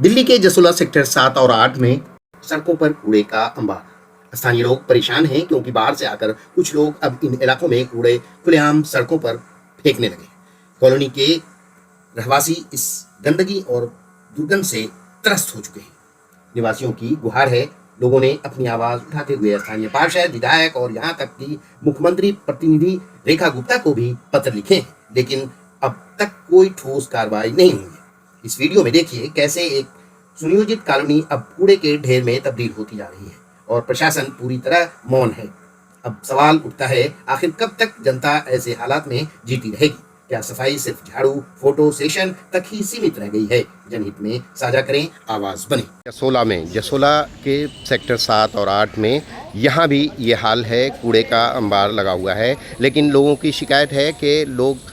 दिल्ली के जसोला सेक्टर 7 और 8 में सड़कों पर कूड़े का अंबार। स्थानीय लोग परेशान हैं क्योंकि बाहर से आकर कुछ लोग अब इन इलाकों में कूड़े खुलेआम सड़कों पर फेंकने लगे। कॉलोनी के रहवासी इस गंदगी और दुर्गंध से त्रस्त हो चुके हैं। निवासियों की गुहार है। लोगों ने अपनी आवाज उठाते हुए स्थानीय पार्षद, विधायक और यहाँ तक कि मुख्यमंत्री प्रतिनिधि रेखा गुप्ता को भी पत्र लिखे हैं, लेकिन अब तक कोई ठोस कार्रवाई नहीं हुई है। इस वीडियो में देखिए कैसे एक सुनियोजित कॉलोनी अब कूड़े के ढेर में तब्दील होती जा रही है और प्रशासन पूरी तरह मौन है। अब सवाल उठता है, आखिर कब तक जनता ऐसे हालात में जीती रहेगी? क्या सफाई सिर्फ झाड़ू फोटो सेशन तक ही सीमित रह गई है? जनहित में साझा करें, आवाज बने। जसोला के सेक्टर 7 और 8 में यहाँ भी ये हाल है, कूड़े का अंबार लगा हुआ है। लेकिन लोगों की शिकायत है कि लोग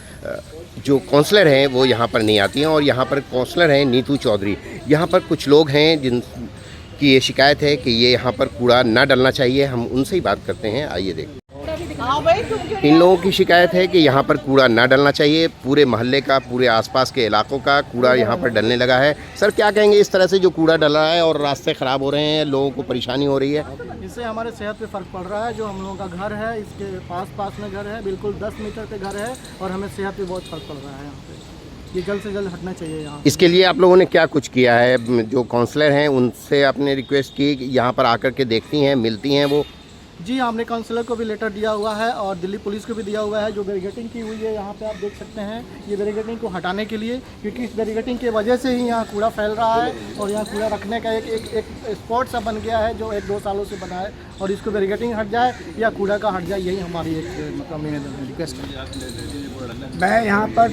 जो काउंसलर हैं वो यहाँ पर नहीं आती हैं। और यहाँ पर काउंसलर हैं नीतू चौधरी। यहाँ पर कुछ लोग हैं जिनकी ये शिकायत है कि ये यहाँ पर कूड़ा ना डलना चाहिए। हम उनसे ही बात करते हैं, आइए देखते हैं। इन लोगों की शिकायत है कि यहाँ पर कूड़ा ना डलना चाहिए। पूरे मोहल्ले का, पूरे आसपास के इलाकों का कूड़ा यहाँ पर डलने लगा है। सर, क्या कहेंगे इस तरह से जो कूड़ा डल रहा है और रास्ते ख़राब हो रहे हैं, लोगों को परेशानी हो रही है? इससे हमारे सेहत पे फ़र्क पड़ रहा है। जो हम लोगों का घर है, इसके पास में घर है, बिल्कुल 10 मीटर पे घर है और हमें सेहत पे बहुत फ़र्क पड़ रहा है। यहाँ पे ये जल्द से जल्द हटना चाहिए यहाँ। इसके लिए आप लोगों ने क्या कुछ किया है? जो काउंसलर हैं उनसे आपने रिक्वेस्ट की कि यहाँ पर आकर के देखती हैं, मिलती हैं वो? जी, हमने काउंसलर को भी लेटर दिया हुआ है और दिल्ली पुलिस को भी दिया हुआ है। जो बैरिकेडिंग की हुई है यहाँ पे आप देख सकते हैं, ये बैरिकेडिंग को हटाने के लिए, क्योंकि इस बैरिकेडिंग की वजह से ही यहाँ कूड़ा फैल रहा है और यहाँ कूड़ा रखने का एक स्पॉट सा बन गया है जो 1-2 सालों से बना है। और इसको बैरिकेडिंग हट जाए या कूड़ा का हट जाए, यही हमारी एक मतलब रिक्वेस्ट है। मैं यहाँ पर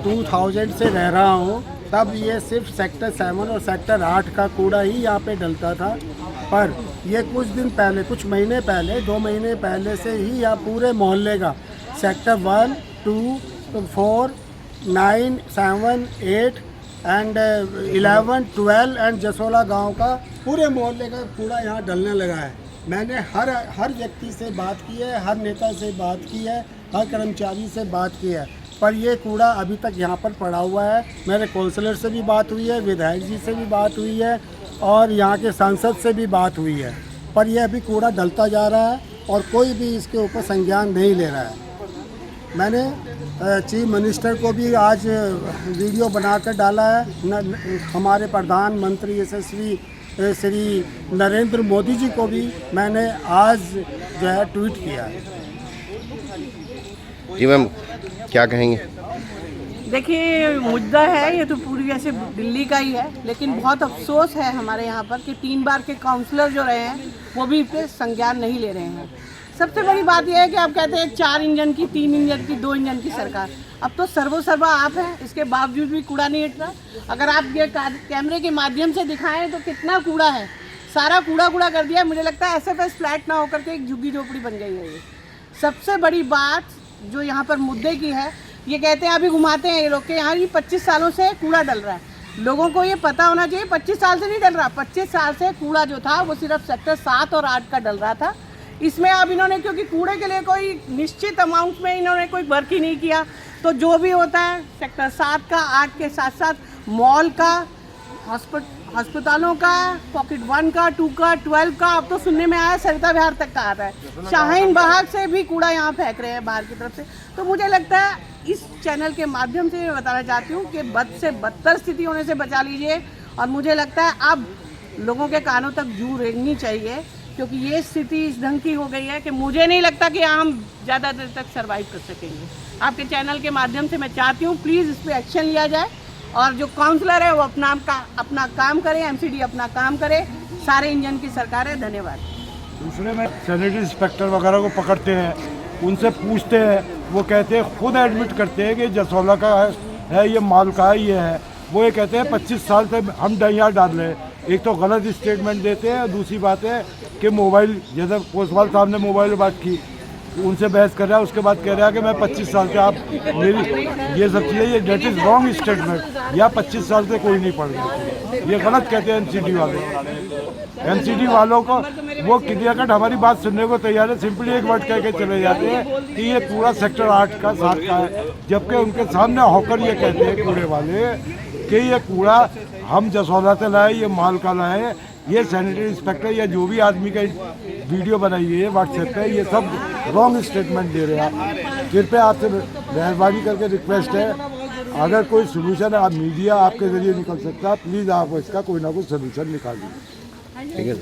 2000 से रह रहा हूँ। तब ये सिर्फ सेक्टर 7 और सेक्टर 8 का कूड़ा ही यहाँ पे डलता था। पर ये कुछ दिन पहले, कुछ महीने पहले, 2 महीने पहले से ही यहाँ पूरे मोहल्ले का सेक्टर 1, 2, 4, 9, 7, 8 एंड 11, 12 एंड जसोला गांव का पूरे मोहल्ले का कूड़ा यहाँ डलने लगा है। मैंने हर व्यक्ति से बात की है, हर नेता से बात की है, हर कर्मचारी से बात की है, पर ये कूड़ा अभी तक यहाँ पर पड़ा हुआ है। मेरे काउंसलर से भी बात हुई है, विधायक जी से भी बात हुई है और यहाँ के सांसद से भी बात हुई है, पर यह अभी कूड़ा डलता जा रहा है और कोई भी इसके ऊपर संज्ञान नहीं ले रहा है। मैंने चीफ मिनिस्टर को भी आज वीडियो बनाकर डाला है। हमारे प्रधानमंत्री यशस्वी श्री नरेंद्र मोदी जी को भी मैंने आज जो है ट्वीट किया है। जी मैम, क्या कहेंगे? देखिए, मुद्दा है ये तो पूरी वैसे दिल्ली का ही है, लेकिन बहुत अफसोस है हमारे यहाँ पर कि 3 बार के काउंसलर जो रहे हैं वो भी इस पर संज्ञान नहीं ले रहे हैं। सबसे बड़ी बात यह है कि आप कहते हैं 4 इंजन की, 3 इंजन की, 2 इंजन की सरकार। अब तो सर्वो आप हैं, इसके बावजूद भी कूड़ा नहीं हट रहा। अगर आप ये कैमरे के माध्यम से दिखाएं तो कितना कूड़ा है, सारा कूड़ा कर दिया। मुझे लगता है SFS फ्लैट ना होकर के एक झुग्गी झोपड़ी बन गई है ये। सबसे बड़ी बात जो यहाँ पर मुद्दे की है, ये कहते हैं, अभी घुमाते हैं ये लोग के यहाँ 25 सालों से कूड़ा डल रहा है। लोगों को ये पता होना चाहिए 25 साल से नहीं डल रहा। 25 साल से कूड़ा जो था वो सिर्फ सेक्टर 7 और 8 का डल रहा था। इसमें अब इन्होंने, क्योंकि कूड़े के लिए कोई निश्चित अमाउंट में इन्होंने कोई वर्क ही नहीं किया, तो जो भी होता है सेक्टर 7 का, 8 के साथ साथ मॉल का, अस्पतालों का, पॉकेट 1 का, 2 का, 12 का, अब तो सुनने में आया सरिता विहार तक का आ रहा है। शाहीन बाग से भी कूड़ा यहाँ फेंक रहे हैं बाहर की तरफ से। तो मुझे लगता है इस चैनल के माध्यम से मैं बताना चाहती हूँ कि बद से बदतर स्थिति होने से बचा लीजिए। और मुझे लगता है अब लोगों के कानों तक जू रेंगनी चाहिए, क्योंकि ये स्थिति इस ढंग की हो गई है कि मुझे नहीं लगता कि हम ज़्यादा देर तक सर्वाइव कर सकेंगे। आपके चैनल के माध्यम से मैं चाहती हूँ प्लीज़ इस पर एक्शन लिया जाए और जो काउंसलर है वो अपना काम करे, MCD अपना काम करे, सारे इंजन की सरकार है। धन्यवाद। दूसरे में सैनिटरी इंस्पेक्टर वगैरह को पकड़ते हैं, उनसे पूछते हैं, वो कहते हैं, खुद एडमिट करते हैं कि जसोला का है, ये माल का है, ये है। वो ये कहते हैं 25 साल से हम यहाँ डाल रहे हैं। एक तो गलत स्टेटमेंट देते हैं, दूसरी बात है कि मोबाइल, जैसे कोसवाल साहब ने मोबाइल में बात की, उनसे बहस कर रहा है, उसके बाद कह रहा है कि मैं 25 साल से, आप मेरी ये सब चीज़ें, ये डेट इज़ रॉन्ग स्टेटमेंट। या 25 साल से कोई नहीं पढ़ रहा, ये गलत कहते हैं MCD वाले। MCD वालों को वो क्लियर हमारी बात सुनने को तैयार है, सिंपली एक वर्ड कह के चले जाते हैं कि ये पूरा सेक्टर 8 का 7 का है, जबकि उनके सामने होकर ये कहते हैं कूड़े वाले कि ये कूड़ा हम जसोला से लाए, ये माल का लाए, ये सैनिटरी इंस्पेक्टर या जो भी आदमी का वीडियो बनाई है व्हाट्सएप पे, ये सब रॉन्ग स्टेटमेंट दे रहे हैं। कृपया आपसे मेहरबानी करके रिक्वेस्ट है, अगर कोई सोल्यूशन आप मीडिया आपके ज़रिए निकल सकता है, प्लीज़ आप इसका कोई ना कोई सोल्यूशन निकालिए। ठीक है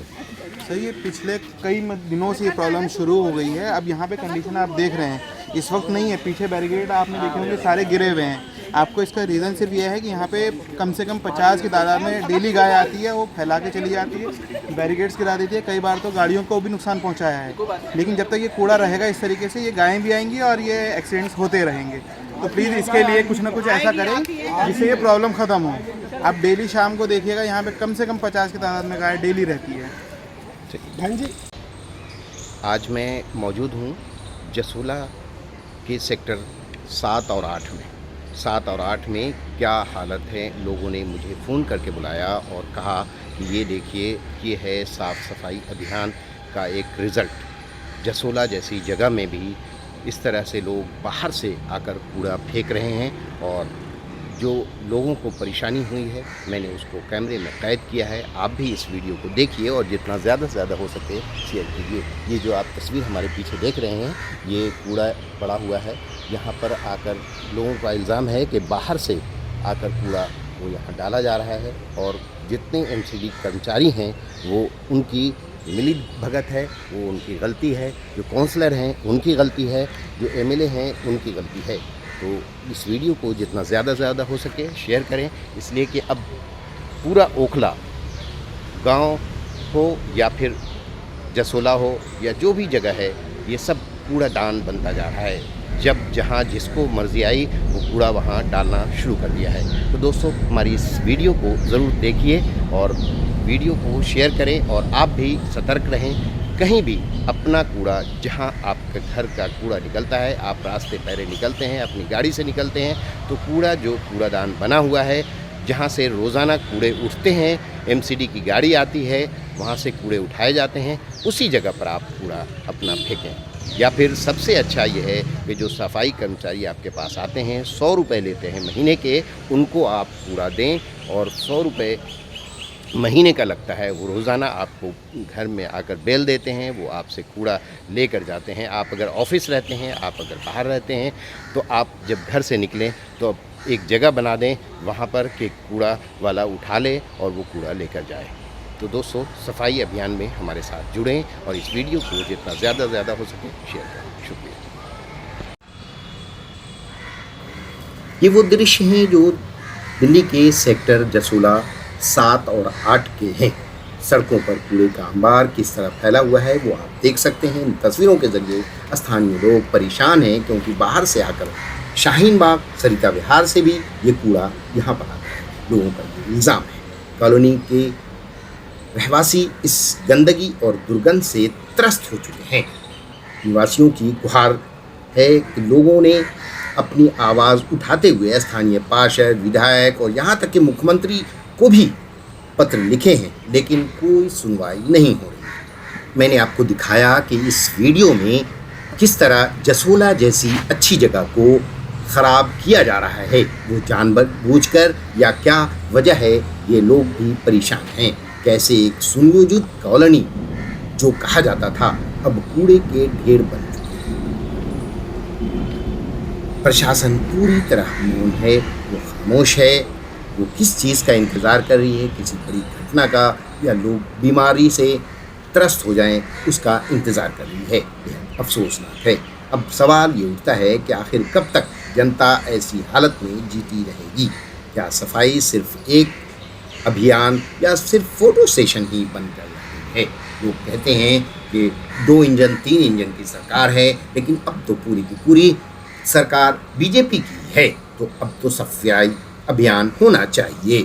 सर, ये पिछले कई दिनों से ये प्रॉब्लम शुरू हो गई है। अब यहाँ पे कंडीशन आप देख रहे हैं, इस वक्त नहीं है, पीछे बैरिकेड आपने देखे होंगे सारे गिरे हुए हैं। आपको इसका रीज़न सिर्फ ये है कि यहाँ पे कम से कम 50 की तादाद में डेली गाय आती है, वो फैला के चली जाती है, बैरिकेड्स गिरा देती है, कई बार तो गाड़ियों को भी नुकसान पहुँचाया है। लेकिन जब तक ये कूड़ा रहेगा इस तरीके से, ये गायें भी आएंगी और ये एक्सीडेंट्स होते रहेंगे। तो प्लीज़ इसके लिए कुछ ना कुछ ऐसा करें जिससे ये प्रॉब्लम ख़त्म हो। आप डेली शाम को देखिएगा, यहाँ पे कम से कम 50 की तादाद में गाय डेली रहती है। आज मैं मौजूद हूँ जसोला के सेक्टर 7 और 8 में। 7 और 8 में क्या हालत है, लोगों ने मुझे फ़ोन करके बुलाया और कहा कि ये देखिए, ये है साफ़ सफाई अभियान का एक रिज़ल्ट। जसोला जैसी जगह में भी इस तरह से लोग बाहर से आकर कूड़ा फेंक रहे हैं और जो लोगों को परेशानी हुई है मैंने उसको कैमरे में कैद किया है। आप भी इस वीडियो को देखिए और जितना ज़्यादा से ज़्यादा हो सके शेयर कीजिए। ये जो आप तस्वीर हमारे पीछे देख रहे हैं, ये कूड़ा पड़ा हुआ है। यहाँ पर आकर लोगों का इल्ज़ाम है कि बाहर से आकर कूड़ा वो यहाँ डाला जा रहा है और जितने एमसीडी कर्मचारी हैं वो उनकी मिली भगत है, वो उनकी गलती है। जो काउंसलर हैं उनकी गलती है, जो एमएलए हैं उनकी गलती है। तो इस वीडियो को जितना ज़्यादा से ज़्यादा हो सके शेयर करें, इसलिए कि अब पूरा ओखला गांव हो या फिर जसोला हो या जो भी जगह है, ये सब कूड़ादान बनता जा रहा है। जब जहां जिसको मर्ज़ी आई वो कूड़ा वहां डालना शुरू कर दिया है। तो दोस्तों, हमारी इस वीडियो को ज़रूर देखिए और वीडियो को शेयर करें और आप भी सतर्क रहें। कहीं भी अपना कूड़ा, जहां आपके घर का कूड़ा निकलता है, आप रास्ते पैरे निकलते हैं, अपनी गाड़ी से निकलते हैं, तो कूड़ा जो कूड़ादान बना हुआ है, जहां से रोज़ाना कूड़े उठते हैं, एमसीडी की गाड़ी आती है, वहां से कूड़े उठाए जाते हैं, उसी जगह पर आप कूड़ा अपना फेंकें। या फिर सबसे अच्छा ये है कि जो सफाई कर्मचारी आपके पास आते हैं, 100 रुपये लेते हैं महीने के, उनको आप कूड़ा दें और 100 रुपये महीने का लगता है। वो रोज़ाना आपको घर में आकर बेल देते हैं, वो आपसे कूड़ा लेकर जाते हैं। आप अगर ऑफिस रहते हैं, आप अगर बाहर रहते हैं, तो आप जब घर से निकलें तो एक जगह बना दें वहाँ पर कि कूड़ा वाला उठा ले और वो कूड़ा लेकर जाए। तो दोस्तों, सफाई अभियान में हमारे साथ जुड़ें और इस वीडियो को जितना ज़्यादा से ज़्यादा हो सके शेयर करें। शुक्रिया। ये वो दृश्य हैं जो दिल्ली के सेक्टर जसोला 7 और 8 के हैं। सड़कों पर कूड़े का अंबार किस तरह फैला हुआ है वो आप देख सकते हैं। इन तस्वीरों के जरिए स्थानीय लोग परेशान हैं, क्योंकि बाहर से आकर शाहीन बाग, सरिता विहार से भी ये कूड़ा यहाँ पर आता है। लोगों पर ये इल्ज़ाम है। कॉलोनी के रहवासी इस गंदगी और दुर्गंध से त्रस्त हो चुके हैं। निवासियों की गुहार है कि लोगों ने अपनी आवाज़ उठाते हुए स्थानीय पार्षद, विधायक और यहाँ तक कि मुख्यमंत्री को भी पत्र लिखे हैं, लेकिन कोई सुनवाई नहीं हो रही। मैंने आपको दिखाया कि इस वीडियो में किस तरह जसोला जैसी अच्छी जगह को ख़राब किया जा रहा है। वो जानबूझकर या क्या वजह है, ये लोग भी परेशान हैं। कैसे एक सुनियोजित कॉलोनी जो कहा जाता था अब कूड़े के ढेर बन चुके हैं। प्रशासन पूरी तरह मौन है, वो खामोश है। वो किस चीज़ का इंतज़ार कर रही है, किसी बड़ी घटना का या लोग बीमारी से त्रस्त हो जाएं उसका इंतज़ार कर रही है। यह अफसोसनाक है। अब सवाल ये उठता है कि आखिर कब तक जनता ऐसी हालत में जीती रहेगी। क्या सफाई सिर्फ एक अभियान या सिर्फ फोटो सेशन ही बनकर रही है। लोग कहते हैं कि 2 इंजन 3 इंजन की सरकार है, लेकिन अब तो पूरी की पूरी सरकार बीजेपी की है, तो अब तो सफाई अभियान होना चाहिए।